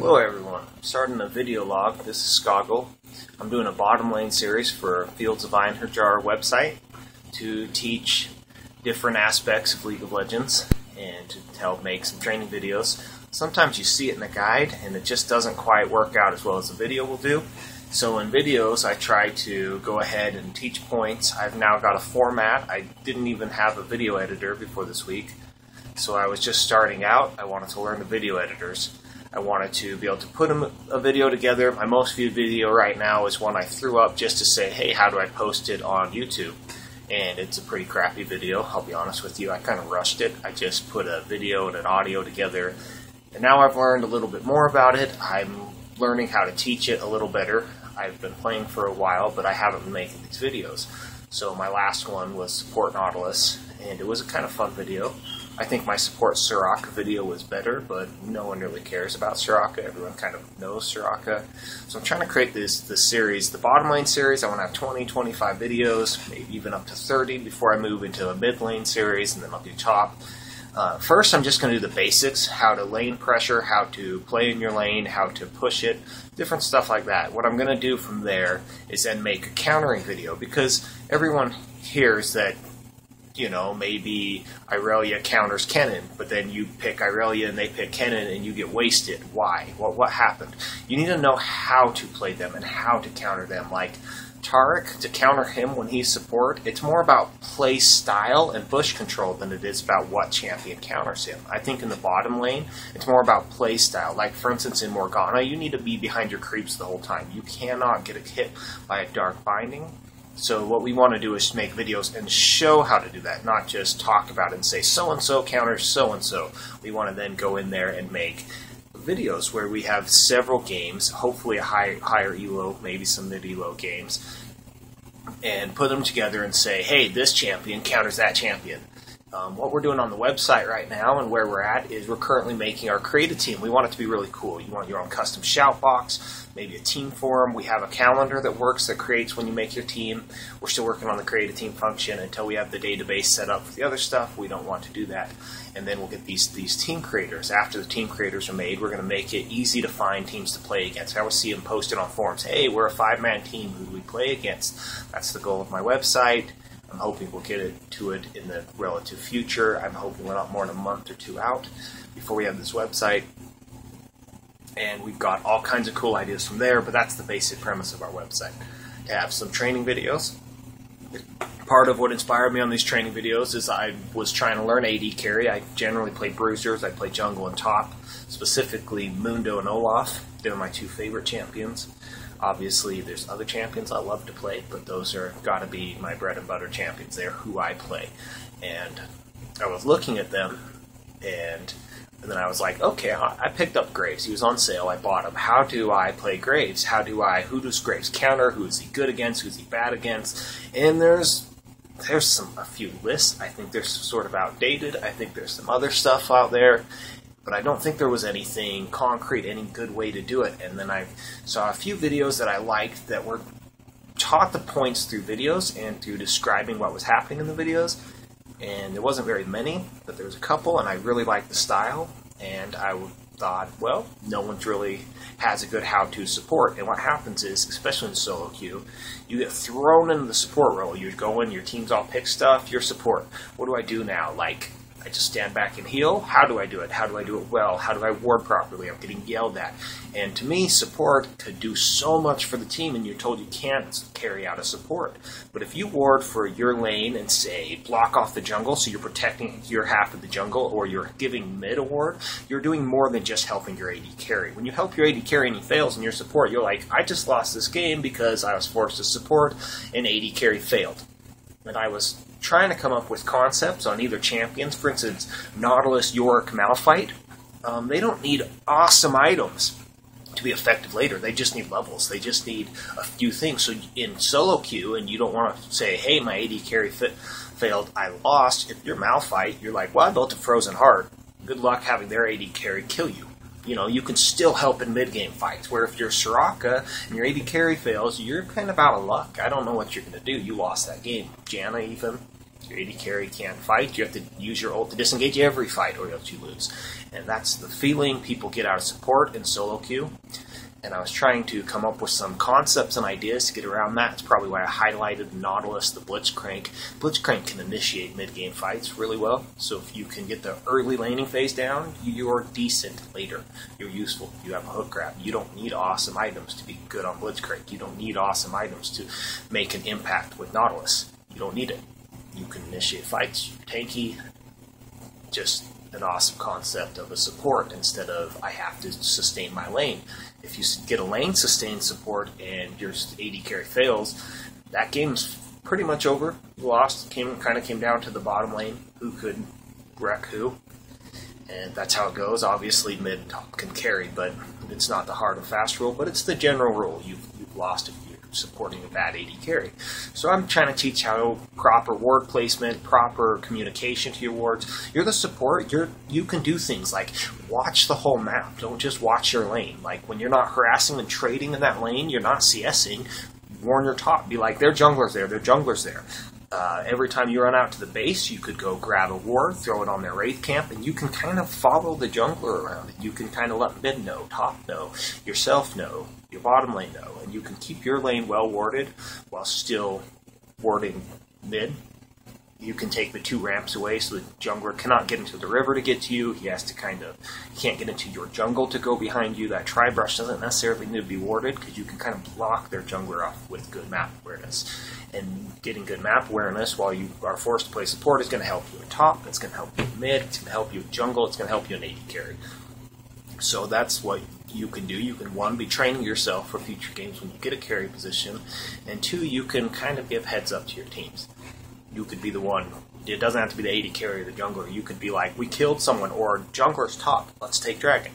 Hello everyone, I'm starting a video log. This is Skoggul. I'm doing a bottom lane series for Fields of Einherjar website to teach different aspects of League of Legends and to help make some training videos. Sometimes you see it in the guide and it just doesn't quite work out as well as the video will do. So in videos I try to go ahead and teach points. I've now got a format. I didn't even have a video editor before this week. So I was just starting out. I wanted to learn the video editors. I wanted to be able to put a video together. My most viewed video right now is one I threw up just to say, hey, how do I post it on YouTube? And it's a pretty crappy video, I'll be honest with you. I kind of rushed it. I just put a video and an audio together. And now I've learned a little bit more about it. I'm learning how to teach it a little better. I've been playing for a while, but I haven't been making these videos. So my last one was Support Nautilus, and it was a kind of fun video. I think my Support Soraka video was better, but no one really cares about Soraka. Everyone kind of knows Soraka. So I'm trying to create this series, the bottom lane series. I want to have 20, 25 videos, maybe even up to 30 before I move into a mid lane series, and then I'll do top. First, I'm just going to do the basics, how to lane pressure, how to play in your lane, how to push it, different stuff like that. What I'm going to do from there is then make a countering video, because everyone hears that, you know, maybe Irelia counters Kennen, but then you pick Irelia and they pick Kennen and you get wasted. Why? What happened? You need to know how to play them and how to counter them. Like Taric, to counter him when he's support, it's more about play style and bush control than it is about what champion counters him. I think in the bottom lane, it's more about play style. Like, for instance, in Morgana, you need to be behind your creeps the whole time. You cannot get hit by a Dark Binding. So what we want to do is make videos and show how to do that, not just talk about it and say so-and-so counters so-and-so. We want to then go in there and make videos where we have several games, hopefully a higher elo, maybe some mid-elo games, and put them together and say, hey, this champion counters that champion. What we're doing on the website right now and where we're at is we're currently making our create a team. We want it to be really cool. You want your own custom shout box, maybe a team forum. We have a calendar that works, that creates when you make your team. We're still working on the create a team function until we have the database set up for the other stuff. We don't want to do that. And then we'll get these team creators. After the team creators are made, we're going to make it easy to find teams to play against. I always see them posted on forums. Hey, we're a 5-man team. Who do we play against? That's the goal of my website. I'm hoping we'll get to it in the relative future. I'm hoping we're not more than a month or two out before we have this website. And we've got all kinds of cool ideas from there, but that's the basic premise of our website. To have some training videos. Part of what inspired me on these training videos is I was trying to learn AD carry. I generally play bruisers. I play jungle and top, specifically Mundo and Olaf. They're my two favorite champions. Obviously, there's other champions I love to play, but those are got to be my bread and butter champions. They're who I play. And I was looking at them, and then I was like, okay, I picked up Graves. He was on sale. I bought him. How do I play Graves? Who does Graves counter? Who is he good against? Who is he bad against? And there's a few lists. I think they're sort of outdated. I think there's some other stuff out there. But I don't think there was anything concrete, any good way to do it. And then I saw a few videos that I liked that were taught the points through videos and through describing what was happening in the videos. And there wasn't very many, but there was a couple, and I really liked the style. And I thought, well, no one's really has a good how-to support. And what happens is, especially in solo queue, you get thrown into the support role. You go in, your team's all pick stuff, you're support. What do I do now? Like, I just stand back and heal. How do I do it? How do I do it well? How do I ward properly? I'm getting yelled at. And to me, support could do so much for the team, and you're told you can't carry out a support. But if you ward for your lane and say, block off the jungle, so you're protecting your half of the jungle, or you're giving mid a ward, you're doing more than just helping your AD carry. When you help your AD carry and he fails in your support, you're like, I just lost this game because I was forced to support and AD carry failed. And I was trying to come up with concepts on either champions. For instance, Nautilus, Yorick, Malphite. They don't need awesome items to be effective later. They just need levels. They just need a few things. So in solo queue, and you don't want to say, hey, my AD carry failed, I lost. If you're Malphite, you're like, well, I built a Frozen Heart. Good luck having their AD carry kill you. You know, you can still help in mid-game fights, where if you're Soraka and your AD carry fails, you're kind of out of luck. I don't know what you're going to do. You lost that game. Janna even. Your AD carry can't fight. You have to use your ult to disengage every fight or else you lose. And that's the feeling people get out of support in solo queue. And I was trying to come up with some concepts and ideas to get around that. It's probably why I highlighted Nautilus, the Blitzcrank. Blitzcrank can initiate mid-game fights really well. So if you can get the early laning phase down, you're decent later. You're useful. You have a hook grab. You don't need awesome items to be good on Blitzcrank. You don't need awesome items to make an impact with Nautilus. You don't need it. You can initiate fights. You're tanky. Just an awesome concept of a support instead of I have to sustain my lane. If you get a lane sustain support and your AD carry fails, that game's pretty much over. You lost. Kind of came down to the bottom lane. Who could wreck who? And that's how it goes. Obviously, mid can carry, but it's not the hard and fast rule, but it's the general rule. You've lost if you're supporting a bad AD carry. So I'm trying to teach how proper ward placement, proper communication to your wards. You're the support. You can do things like watch the whole map. Don't just watch your lane. Like when you're not harassing and trading in that lane, you're not CSing. Warn your top. Be like, their jungler's there. Their jungler's there. Every time you run out to the base, you could go grab a ward, throw it on their wraith camp, and you can kind of follow the jungler around it. You can kind of let mid know, top know, yourself know, your bottom lane know, and you can keep your lane well warded while still warding mid. You can take the 2 ramps away so the jungler cannot get into the river to get to you. He can't get into your jungle to go behind you. That tri-brush doesn't necessarily need to be warded because you can kind of block their jungler off with good map awareness. And getting good map awareness while you are forced to play support is going to help you in top, it's going to help you in mid, it's going to help you in jungle, it's going to help you in AD carry. So that's what you can do. You can, 1, be training yourself for future games when you get a carry position, and 2, you can kind of give heads up to your teams. You could be the one. It doesn't have to be the AD carry or the jungler. You could be like, we killed someone, or jungler's top, let's take dragon.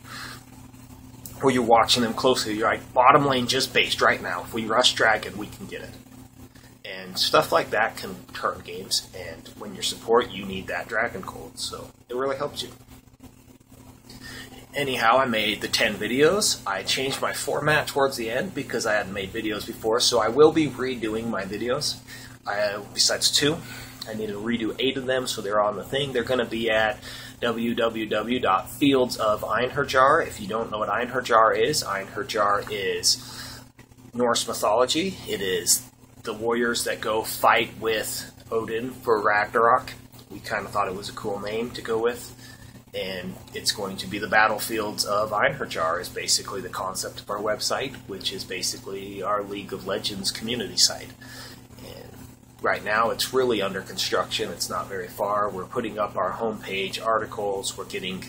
Or you're watching them closely. You're like, bottom lane just based right now. If we rush dragon, we can get it. And stuff like that can turn games. And when you're support, you need that dragon cold. So it really helps you. Anyhow, I made the 10 videos. I changed my format towards the end because I hadn't made videos before. So I will be redoing my videos. Besides 2, I need to redo 8 of them, so they're on the thing. They're going to be at www.fieldsofeinherjar. If you don't know what Einherjar is Norse mythology. It is the warriors that go fight with Odin for Ragnarok. We kind of thought it was a cool name to go with. And it's going to be the battlefields of Einherjar is basically the concept of our website, which is basically our League of Legends community site. Right now, it's really under construction. It's not very far. We're putting up our homepage articles. We're getting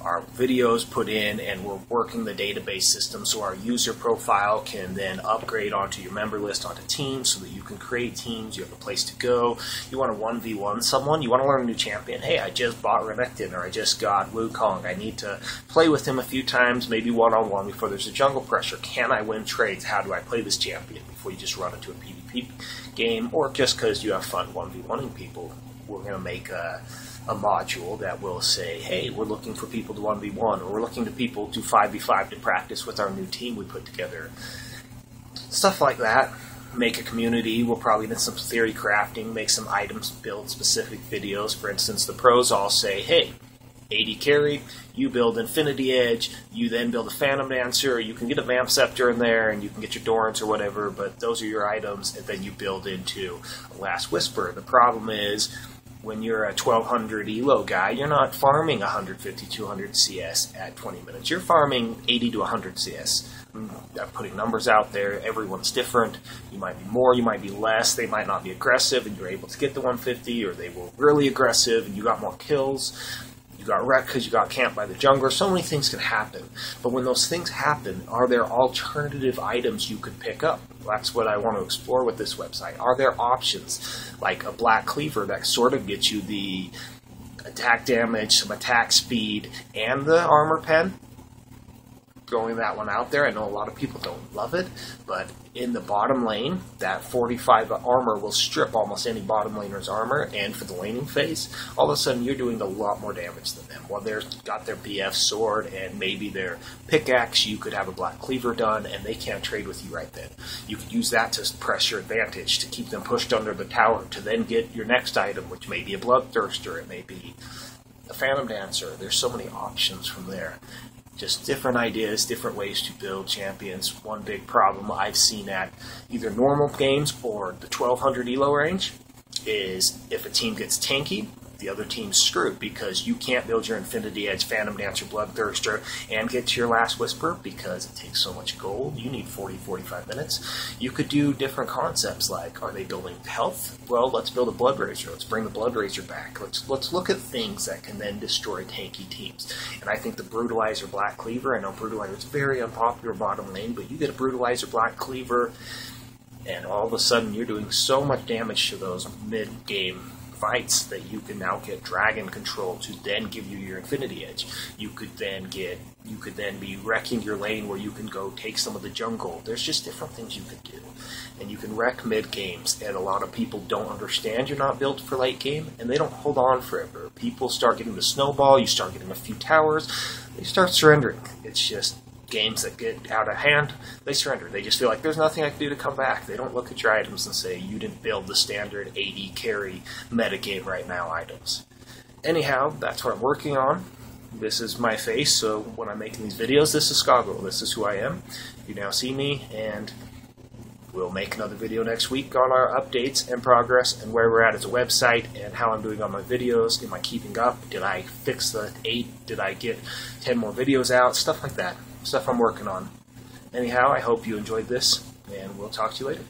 our videos put in, and we're working the database system so our user profile can then upgrade onto your member list, onto teams, so that you can create teams. You have a place to go. You want to 1v1 someone. You want to learn a new champion. Hey, I just bought Renekton, or I just got Wukong. I need to play with him a few times, maybe one-on-one before there's a jungle pressure. Can I win trades? How do I play this champion before you just run into a PvP game, or just because you have fun 1v1ing people? We're going to make a module that will say, hey, we're looking for people to 1v1, or we're looking to people to 5v5 to practice with our new team we put together. Stuff like that. Make a community. We'll probably do some theory crafting, make some items, build specific videos. For instance, the pros all say, hey, AD carry, you build Infinity Edge, you then build a Phantom Dancer, you can get a Vamp Scepter in there, and you can get your Dorans or whatever, but those are your items, and then you build into a Last Whisper. The problem is, when you're a 1200 elo guy, you're not farming 150, 200 CS at 20 minutes. You're farming 80 to 100 CS. I'm putting numbers out there. Everyone's different. You might be more, you might be less. They might not be aggressive, and you're able to get the 150, or they were really aggressive, and you got more kills. You got wrecked because you got camped by the jungler. So many things can happen. But when those things happen, are there alternative items you could pick up? That's what I want to explore with this website. Are there options like a Black Cleaver that sort of gets you the attack damage, some attack speed, and the armor pen? throwing that one out there. I know a lot of people don't love it, but in the bottom lane, that 45 armor will strip almost any bottom laner's armor, and for the laning phase, all of a sudden you're doing a lot more damage than them. While they've got their BF sword and maybe their pickaxe, you could have a black cleaver done, and they can't trade with you right then. You could use that to press your advantage, to keep them pushed under the tower, to then get your next item, which may be a bloodthirster, it may be a phantom dancer. There's so many options from there. Just different ideas, different ways to build champions. One big problem I've seen at either normal games or the 1200 elo range is if a team gets tanky, the other team's screwed, because you can't build your Infinity Edge, Phantom Dancer, Bloodthirster, and get to your last Whisper because it takes so much gold. You need 40-45 minutes. You could do different concepts like, are they building health? Well, let's build a Blood Razor. Let's bring the Blood Razor back. Let's look at things that can then destroy tanky teams. And I think the Brutalizer Black Cleaver, I know Brutalizer is very unpopular bottom lane, but you get a Brutalizer Black Cleaver, and all of a sudden you're doing so much damage to those mid-game fights that you can now get dragon control to then give you your Infinity Edge. You could then be wrecking your lane where you can go take some of the jungle. There's just different things you could do. And you can wreck mid games, and a lot of people don't understand you're not built for late game, and they don't hold on forever. People start getting the snowball, you start getting a few towers, they start surrendering. It's just games that get out of hand, they surrender. They just feel like there's nothing I can do to come back. They don't look at your items and say, you didn't build the standard AD carry metagame right now items. Anyhow, that's what I'm working on. This is my face, so when I'm making these videos, this is Skoggul. This is who I am. You now see me, and we'll make another video next week on our updates and progress and where we're at as a website and how I'm doing on my videos. Am I keeping up? Did I fix the 8? Did I get 10 more videos out? Stuff like that. Stuff I'm working on. Anyhow, I hope you enjoyed this, and we'll talk to you later.